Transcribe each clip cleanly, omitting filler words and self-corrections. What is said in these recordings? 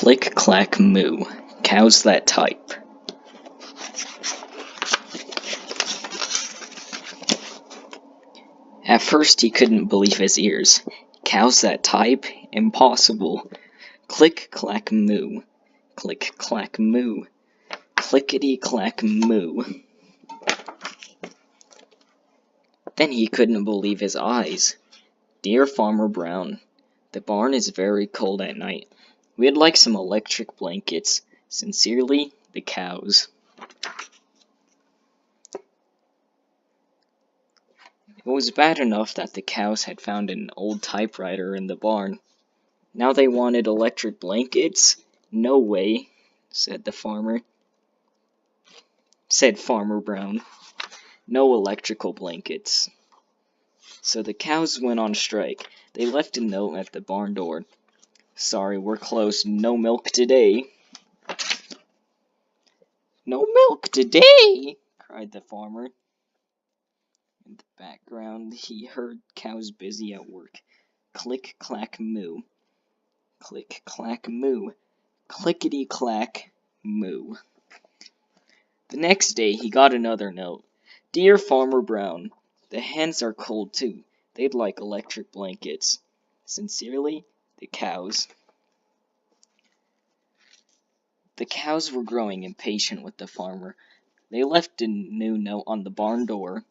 Click, clack, moo. Cows that type. At first he couldn't believe his ears. Cows that type? Impossible. Click, clack, moo. Click, clack, moo. Clickety, clack, moo. Then he couldn't believe his eyes. Dear Farmer Brown, the barn is very cold at night. We'd like some electric blankets. Sincerely, the cows. It was bad enough that the cows had found an old typewriter in the barn. Now they wanted electric blankets? No way, said Farmer Brown. No electrical blankets. So the cows went on strike. They left a note at the barn door. Sorry, we're closed. No milk today. No milk today, cried the farmer. In the background, he heard cows busy at work. Click, clack, moo. Click, clack, moo. Clickety, clack, moo. The next day, he got another note. Dear Farmer Brown, the hens are cold too. They'd like electric blankets. Sincerely, the cows. The cows were growing impatient with the farmer. They left a new note on the barn door.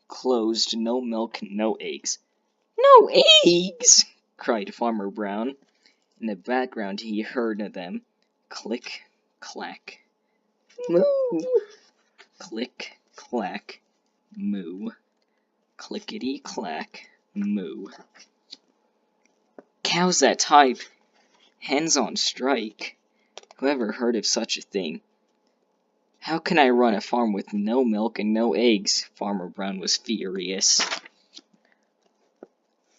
Closed, no milk, no eggs. No eggs! Cried Farmer Brown. In the background he heard them. Click, clack, moo. Click, clack, moo. Clickety, clack, moo. Cows that type. Hens on strike. Whoever heard of such a thing? How can I run a farm with no milk and no eggs? Farmer Brown was furious.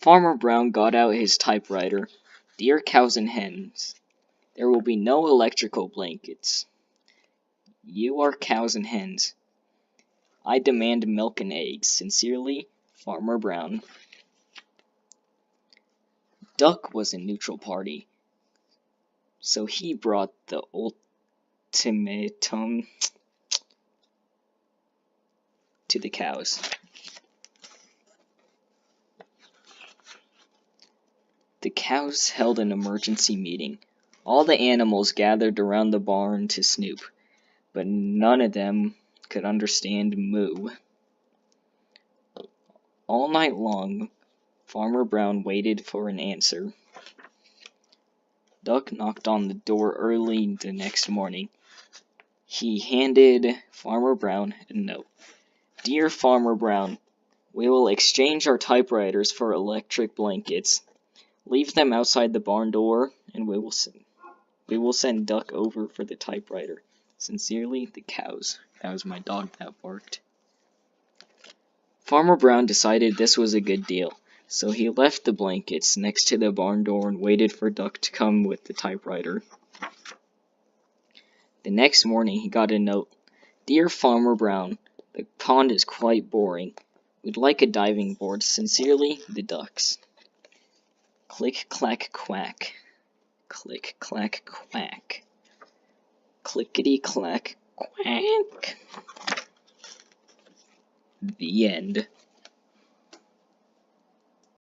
Farmer Brown got out his typewriter. Dear cows and hens, there will be no electrical blankets. You are cows and hens. I demand milk and eggs. Sincerely, Farmer Brown. Duck was a neutral party, so he brought the ultimatum to the cows. The cows held an emergency meeting. All the animals gathered around the barn to snoop, but none of them could understand moo. All night long, Farmer Brown waited for an answer. Duck knocked on the door early the next morning. He handed Farmer Brown a note. Dear Farmer Brown, we will exchange our typewriters for electric blankets. Leave them outside the barn door, and we will send Duck over for the typewriter. Sincerely, the cows. That was my dog that barked. Farmer Brown decided this was a good deal, so he left the blankets next to the barn door and waited for Duck to come with the typewriter. The next morning he got a note. Dear Farmer Brown, the pond is quite boring. We'd like a diving board. Sincerely, the ducks. Click, clack, quack. Click, clack, quack. Clickety, clack, quack. The end.